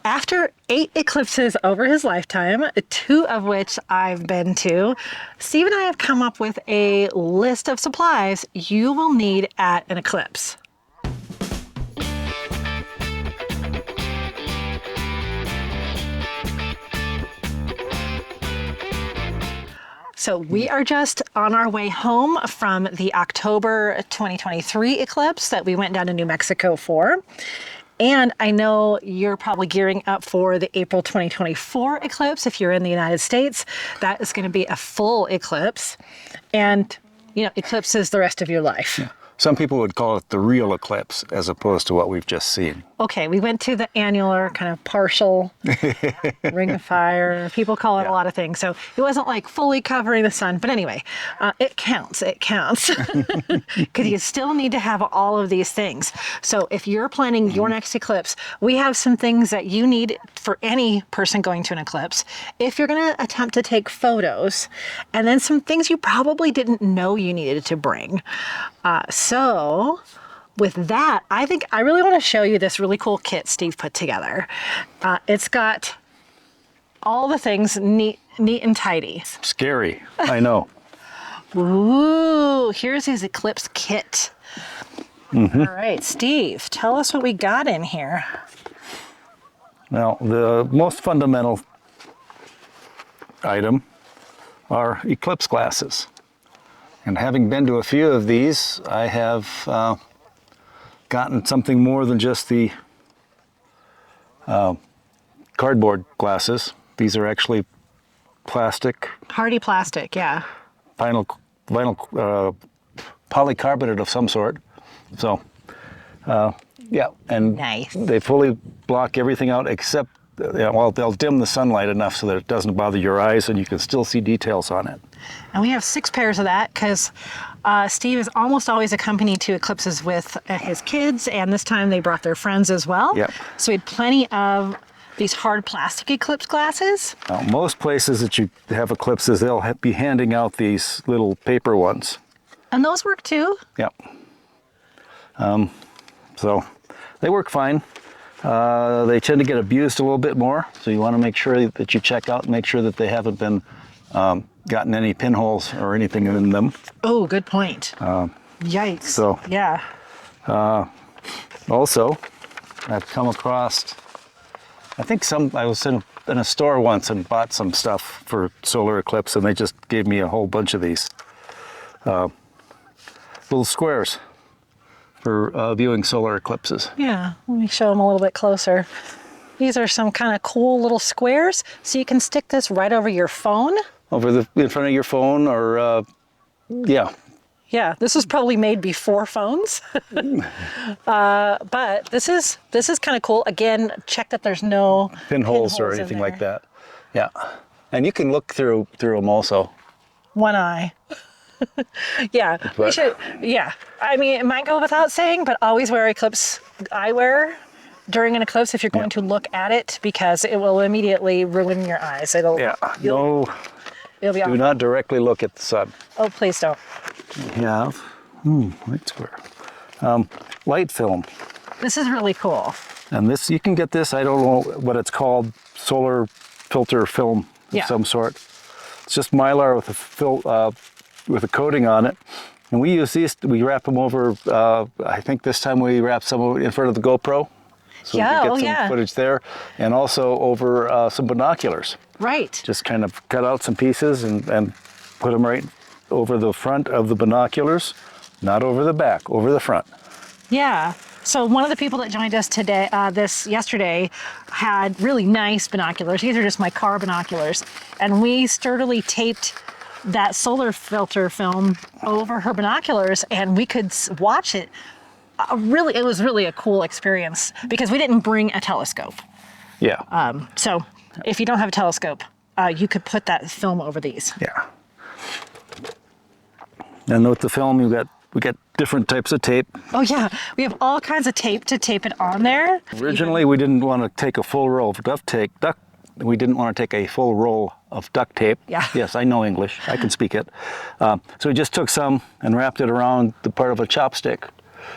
After 8 eclipses over his lifetime, 2 of which I've been to, Steve and I have come up with a list of supplies you will need at an eclipse. So we are just on our way home from the October 2023 eclipse that we went down to New Mexico for. And I know you're probably gearing up for the April 2024 eclipse. If you're in the United States, that is going to be a full eclipse. And, you know, eclipses the rest of your life. Yeah. Some people would call it the real eclipse as opposed to what we've just seen. Okay, we went to the annular, kind of partial ring of fire. People call it a lot of things. So it wasn't like fully covering the sun. But anyway, it counts. It counts. Because you still need to have all of these things. So if you're planning your next eclipse, we have some things that you need for any person going to an eclipse. If you're going to attempt to take photos, and then some things you probably didn't know you needed to bring. So with that, I really want to show you this really cool kit Steve put together. It's got all the things neat and tidy. Scary, I know. Ooh, here's his Eclipse kit. All right, Steve, tell us what we got in here. Now, the most fundamental item are eclipse glasses. And having been to a few of these, I have gotten something more than just the cardboard glasses. These are actually plastic. Hardy plastic, yeah. Vinyl polycarbonate of some sort. So, yeah, and Nice. They fully block everything out except, well, they'll dim the sunlight enough so that it doesn't bother your eyes and you can still see details on it. And we have 6 pairs of that because Steve is almost always accompanied to eclipses with his kids, and this time they brought their friends as well. Yep. So we had plenty of these hard plastic eclipse glasses. Now, most places that you have eclipses, they'll be handing out these little paper ones. And those work too. Yep. So they work fine. They tend to get abused a little bit more, so you want to make sure that you check out and make sure that they haven't been gotten any pinholes or anything in them. Oh, good point. Yikes. So yeah. Also, I've come across, I think I was in a store once and bought some stuff for solar eclipse, and they just gave me a whole bunch of these little squares for viewing solar eclipses. Yeah, let me show them a little bit closer. These are some kind of cool little squares, so you can stick this right over your phone. In front of your phone, or yeah. Yeah, this was probably made before phones. But this is kind of cool. Again, check that there's no pinholes or anything like that. Yeah, and you can look through them also. One eye. Yeah, we should. Yeah, I mean, it might go without saying, but always wear eclipse eyewear during an eclipse if you're going to look at it, because it will immediately ruin your eyes. It'll be do not directly look at the sun. Oh, please don't. We have light square, light film. This is really cool. And this, you can get this. I don't know what it's called, solar filter film of some sort. It's just Mylar with a coating on it. And we use these. We wrap them over. I think this time we wrapped some in front of the GoPro. So we can get some footage there, and also over some binoculars. Right. Just kind of cut out some pieces and put them right over the front of the binoculars, not over the back, over the front. Yeah. So one of the people that joined us today, yesterday, had really nice binoculars. These are just my car binoculars, and we sturdily taped that solar filter film over her binoculars, and we could watch it. It was really a cool experience because we didn't bring a telescope. Yeah. So if you don't have a telescope, you could put that film over these. Yeah. And with the film, we got different types of tape. Oh yeah, we have all kinds of tape to tape it on there. Originally, we didn't want to take a full roll of duct tape. We didn't want to take a full roll of duct tape. Yeah. Yes, I know English. I can speak it. So we just took some and wrapped it around the part of a chopstick,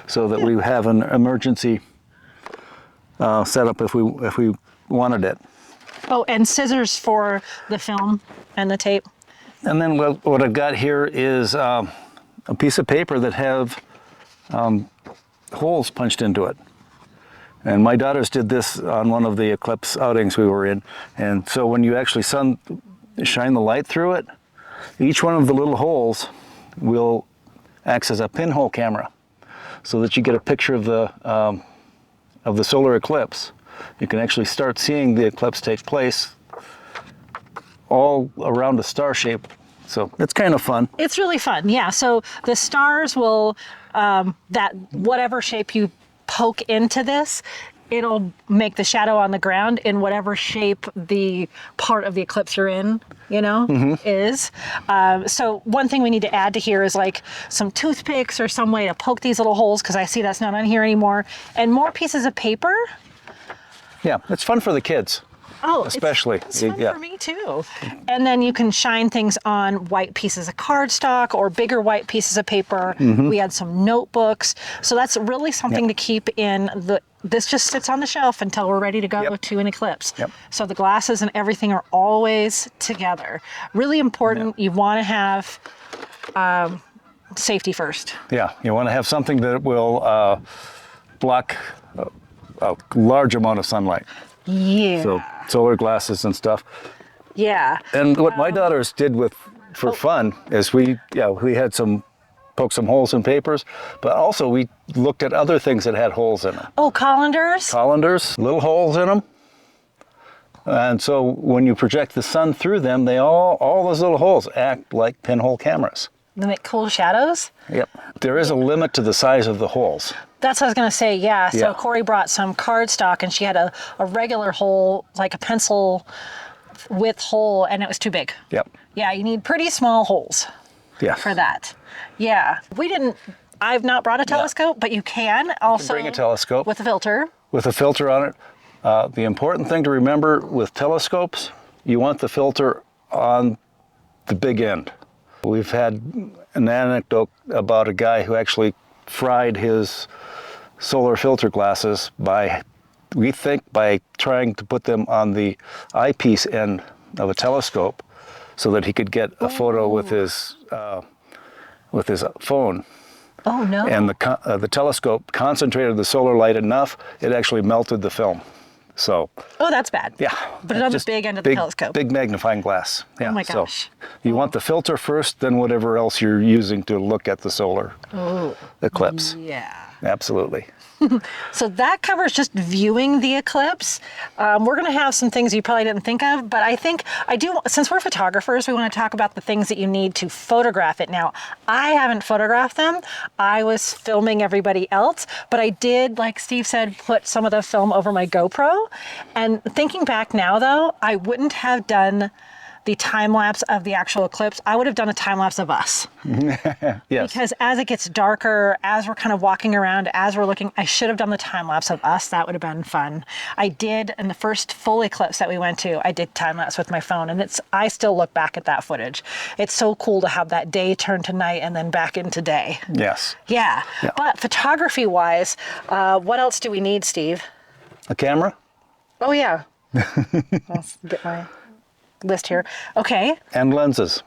so that we have an emergency setup if we wanted it. Oh, and scissors for the film and the tape. And then what I've got here is a piece of paper that have holes punched into it. And my daughters did this on one of the Eclipse outings we were in. And so when you actually shine the light through it, each one of the little holes will act as a pinhole camera, so that you get a picture of the solar eclipse. You can actually start seeing the eclipse take place all around a star shape. So it's kind of fun. It's really fun, yeah. So the stars will, that whatever shape you poke into this, it'll make the shadow on the ground in whatever shape the part of the eclipse you're in, is. So one thing we need to add to here is like some toothpicks or some way to poke these little holes, because I see that's not on here anymore, and more pieces of paper. Yeah, it's fun for the kids. Oh, especially. It's fun for me too. And then you can shine things on white pieces of cardstock or bigger white pieces of paper. We had some notebooks. So that's really something to keep in this just sits on the shelf until we're ready to go to an eclipse. So the glasses and everything are always together. Really important. You want to have safety first. Yeah, you want to have something that will block a large amount of sunlight. Yeah. So solar glasses and stuff. Yeah. And what my daughters did for fun is we had poke some holes in papers, but also we looked at other things that had holes in them. Oh, colanders? Colanders, little holes in them. And so when you project the sun through them, all those little holes act like pinhole cameras. They make cool shadows? Yep. There is a limit to the size of the holes. That's what I was going to say, yeah. So Corey brought some cardstock, and she had a regular hole, like a pencil width hole, and it was too big. Yep. Yeah, you need pretty small holes for that. Yeah. I've not brought a telescope, but you can also bring a telescope. With a filter. With a filter on it. The important thing to remember with telescopes, you want the filter on the big end. We've had an anecdote about a guy who actually fried his solar filter glasses by trying to put them on the eyepiece end of a telescope so that he could get a photo with his phone. Oh no. And the telescope concentrated the solar light enough, it actually melted the film. So. Oh, that's bad. Yeah. But it's on the big end of the telescope. Big magnifying glass. Yeah. Oh my gosh. So you want the filter first, then whatever else you're using to look at the solar eclipse. Yeah. Absolutely. So that covers just viewing the eclipse. We're going to have some things you probably didn't think of, but I think since we're photographers, we want to talk about the things that you need to photograph it. Now, I haven't photographed them. I was filming everybody else, but I did, like Steve said, put some of the film over my GoPro. And thinking back now, though, I wouldn't have done the time lapse of the actual eclipse. I would have done a time lapse of us. Yes. Because as it gets darker, as we're kind of walking around, as we're looking, I should have done the time lapse of us. That would have been fun. I did in the first full eclipse that we went to. I did time lapse with my phone, and I still look back at that footage. It's so cool to have that day turn to night and then back into day. Yes. Yeah. But photography-wise, what else do we need, Steve? A camera? Oh yeah. Let's get my list here. Okay. And lenses,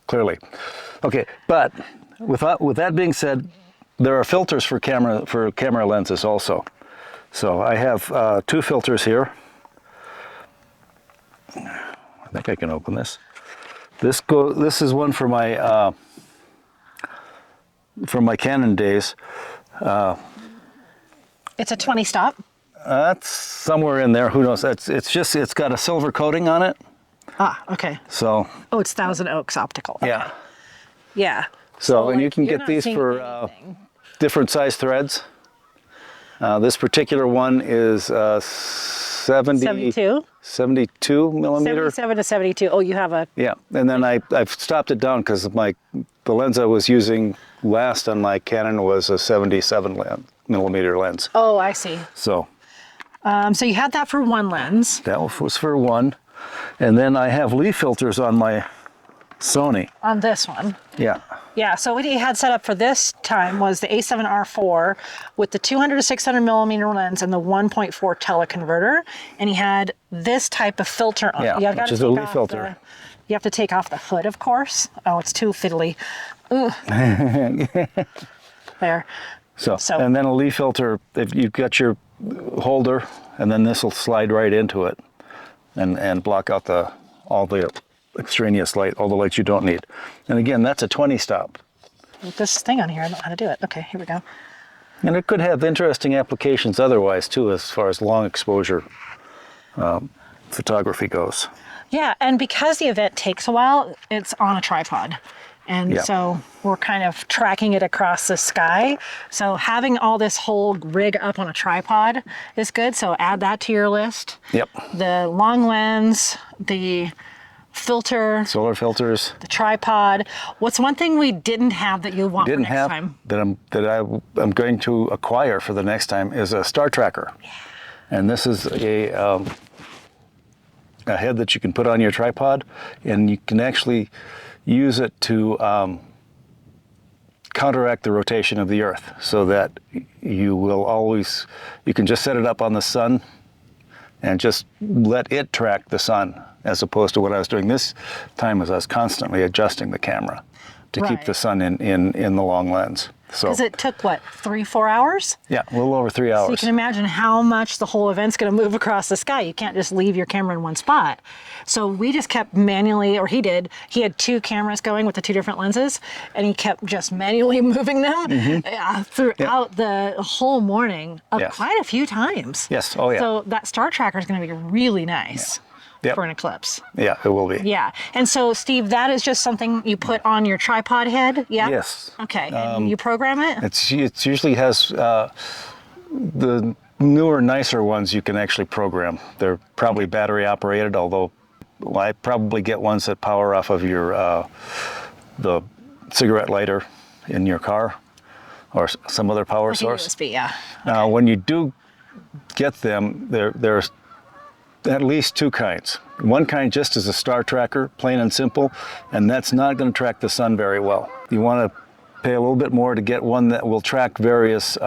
clearly. Okay, but with that being said, there are filters for camera lenses also. So I have 2 filters here. I think I can open this. This is one for my Canon days. It's a 20 stop. That's somewhere in there. Who knows? It's got a silver coating on it. Ah, okay. So. Oh, it's Thousand Oaks optical. Okay. Yeah. Yeah. So, and you can get these for different size threads. This particular one is 72 millimeter. 77 to 72. Oh, you have a. Yeah, and then I've stopped it down because the lens I was using last on my Canon was a 77 millimeter lens. Oh, I see. So. So you had that for one lens. That was for one. And then I have leaf filters on my Sony. On this one. Yeah. Yeah, so what he had set up for this time was the A7R4 with the 200 to 600 millimeter lens and the 1.4 teleconverter, and he had this type of filter on. Yeah, which is a leaf filter. You have to take off the hood, of course. Oh, it's too fiddly. Ooh. There. So, and then a leaf filter, if you've got your holder, and then this will slide right into it and block out all the extraneous light, all the lights you don't need. And again, that's a 20 stop. This thing on here, I don't know how to do it. Okay, here we go. And it could have interesting applications otherwise too, as far as long exposure photography goes. Yeah, and because the event takes a while, it's on a tripod. And so we're kind of tracking it across the sky. So having all this whole rig up on a tripod is good. So add that to your list. Yep. The long lens, the filter, solar filters, the tripod. What's one thing we didn't have that you want for next time? I'm going to acquire for the next time is a star tracker. Yeah. And this is a head that you can put on your tripod, and you can actually use it to counteract the rotation of the Earth, so that you can just set it up on the sun and just let it track the sun, as opposed to what I was doing this time is I was constantly adjusting the camera to keep the sun in the long lens. So, because it took, what, 3-4 hours? Yeah, a little over 3 hours. So you can imagine how much the whole event's going to move across the sky. You can't just leave your camera in one spot. So we just kept manually, or he did, he had 2 cameras going with the 2 different lenses, and he kept just manually moving them throughout the whole morning quite a few times. Yes, oh yeah. So that star tracker is going to be really nice. For an eclipse. Yeah, it will be. Yeah. And so, Steve, that is just something you put on your tripod head? Yeah? Yes. Okay. And you program it? It usually has the newer, nicer ones you can actually program. They're probably battery operated, although I probably get ones that power off of your the cigarette lighter in your car or some other power source. USB, yeah. Now, when you do get them, there's at least 2 kinds. One kind just is a star tracker, plain and simple, and that's not going to track the sun very well. You want to pay a little bit more to get one that will track various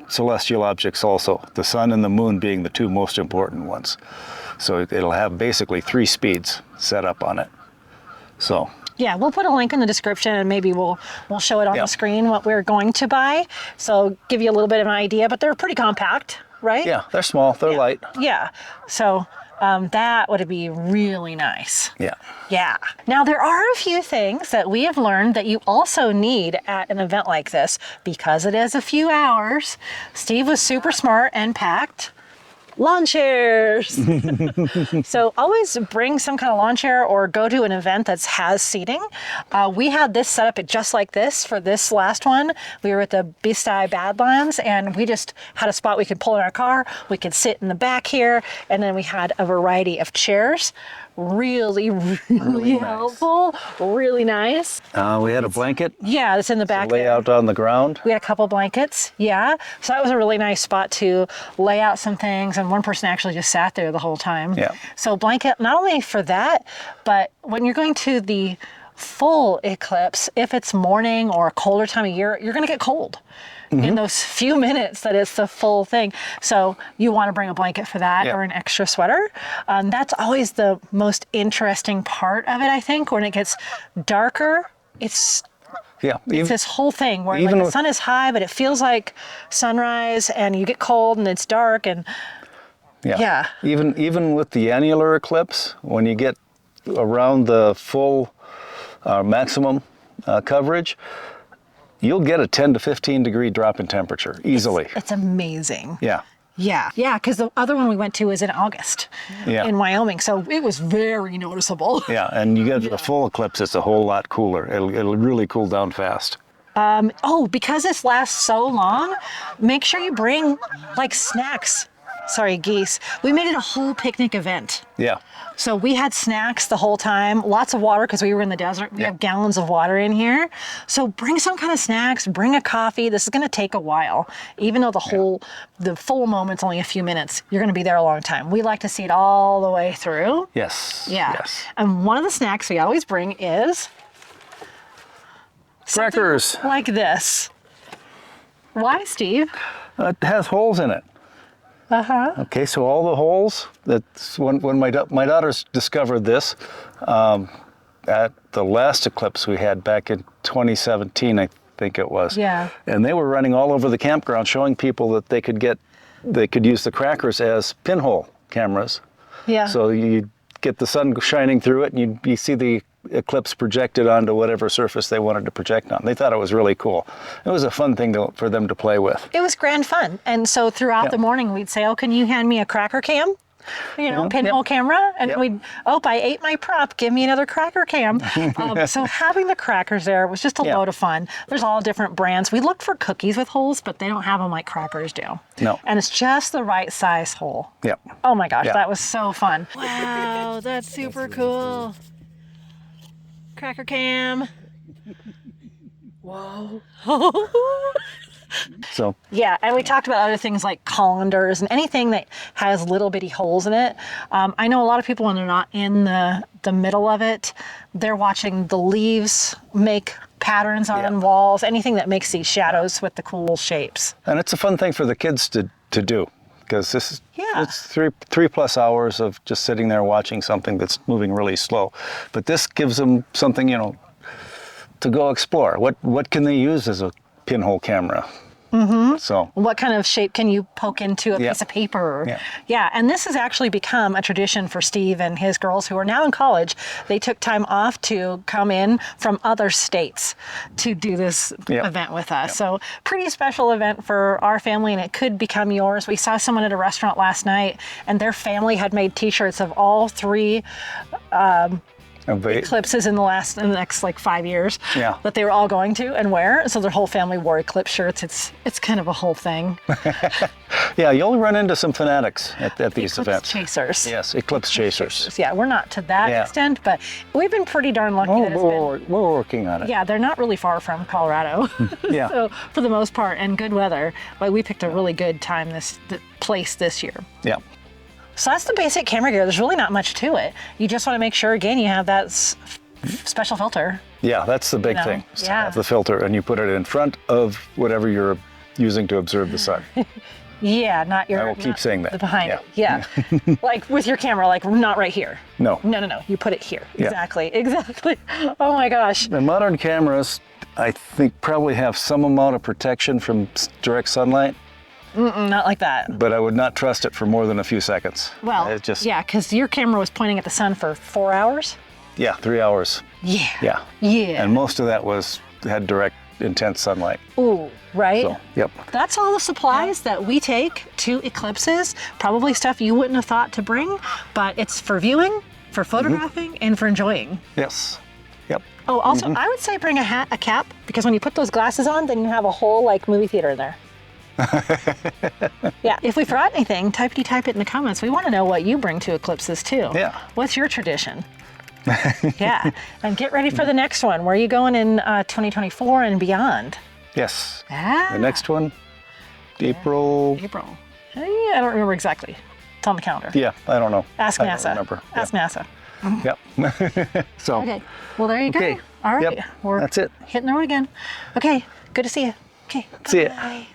celestial objects also, the sun and the moon being the 2 most important ones. So it'll have basically 3 speeds set up on it. So. Yeah, we'll put a link in the description, and maybe we'll show it on the screen what we're going to buy. So give you a little bit of an idea, but they're pretty compact. Right? Yeah, they're small, they're light. Yeah, so that would be really nice. Yeah. Yeah. Now, there are a few things that we have learned that you also need at an event like this, because it is a few hours. Steve was super smart and packed lawn chairs. So always bring some kind of lawn chair or go to an event that has seating. We had this set up just like this for this last one. We were at the Bistai Badlands, and we just had a spot we could pull in our car. We could sit in the back here, and then we had a variety of chairs. Really helpful, really nice. We had a blanket. Yeah, it's in the back. Lay out on the ground. We had a couple blankets, yeah. So that was a really nice spot to lay out some things, and one person actually just sat there the whole time. Yeah. So blanket, not only for that, but when you're going to the full eclipse, if it's morning or a colder time of year, you're going to get cold. In those few minutes that it's the full thing. So you want to bring a blanket for that or an extra sweater. That's always the most interesting part of it, I think. When it gets darker, it's this whole thing where like the sun is high, but it feels like sunrise, and you get cold and it's dark. And even with the annular eclipse, when you get around the full maximum coverage, you'll get a 10 to 15 degree drop in temperature easily. It's amazing. Yeah. Yeah, because the other one we went to was in August in Wyoming, so it was very noticeable. Yeah, and you get the full eclipse, it's a whole lot cooler. It'll really cool down fast. Because this lasts so long, make sure you bring like snacks. Sorry, geese. We made it a whole picnic event. Yeah. So we had snacks the whole time, lots of water because we were in the desert. We have gallons of water in here. So bring some kind of snacks, bring a coffee. This is going to take a while. Even though the full moment's only a few minutes, you're going to be there a long time. We like to see it all the way through. Yes. Yeah. Yes. And one of the snacks we always bring is Crackers. Like this. Why, Steve? It has holes in it. Uh-huh. Okay, so all the holes, that's when my daughters discovered this, at the last eclipse we had back in 2017, I think it was. Yeah. And they were running all over the campground showing people that they could use the crackers as pinhole cameras. Yeah. So you get the sun shining through it and you see the eclipse projected onto whatever surface they wanted to project on. They thought it was really cool. It was a fun thing for them to play with. It was grand fun. And so throughout the morning, we'd say, oh, can you hand me a cracker cam? Pinhole camera. And we'd, I ate my prop. Give me another cracker cam. So having the crackers there was just a load of fun. There's all different brands. We looked for cookies with holes, but they don't have them like crackers do. No. And it's just the right size hole. Yep. Oh my gosh, that was so fun. Wow, that's super cool. Cracker cam. Whoa. So Yeah, and we talked about other things like colanders and anything that has little bitty holes in it. I know a lot of people, when they're not in the middle of it, they're watching the leaves make patterns on walls, anything that makes these shadows with the cool shapes. And it's a fun thing for the kids to do, because this is it's 3+ hours of just sitting there watching something that's moving really slow. But this gives them something, to go explore. What can they use as a pinhole camera? Mm-hmm. So what kind of shape can you poke into a piece of paper? Yeah, and this has actually become a tradition for Steve and his girls who are now in college. They took time off to come in from other states to do this event with us. So pretty special event for our family, and it could become yours. We saw someone at a restaurant last night, and their family had made T-shirts of all three eclipses in the next like 5 years that they were all going to and wear. So their whole family wore eclipse shirts. It's kind of a whole thing. Yeah, you'll run into some fanatics at these events. Chasers. Yes, eclipse chasers. Yeah, we're not to that extent, but we've been pretty darn lucky. We're working on it. Yeah, they're not really far from Colorado. Yeah. So for the most part, and good weather. But we picked a really good time place this year. Yeah. So that's the basic camera gear. There's really not much to it. You just want to make sure, again, you have that special filter. Yeah, that's the big thing. Is to have the filter, and you put it in front of whatever you're using to observe the sun. Yeah, not your. I will keep saying that. Behind it. Yeah. Like with your camera, like not right here. No. No. You put it here. Yeah. Exactly. Oh my gosh. The modern cameras, I think, probably have some amount of protection from direct sunlight. Not like that. But I would not trust it for more than a few seconds. Well, because your camera was pointing at the sun for 4 hours. Yeah, 3 hours. Yeah. And most of that had direct, intense sunlight. Ooh, right? So, yep. That's all the supplies that we take to eclipses. Probably stuff you wouldn't have thought to bring, but it's for viewing, for photographing, and for enjoying. Yes. Yep. Oh, also, I would say bring a hat, a cap, because when you put those glasses on, then you have a whole like movie theater in there. Yeah, if we forgot anything, type it in the comments. We want to know what you bring to eclipses too. Yeah. What's your tradition? Yeah, and get ready for the next one. Where are you going in 2024 and beyond? Yes. Ah. The next one, April. I don't remember exactly. It's on the calendar. Yeah, I don't know. Ask I NASA. don't remember. Ask NASA. Yep. So. Okay. Well, there you go. All right. Yep. We're That's it. hitting the road again. Okay. Good to see you. Okay. See ya. Bye.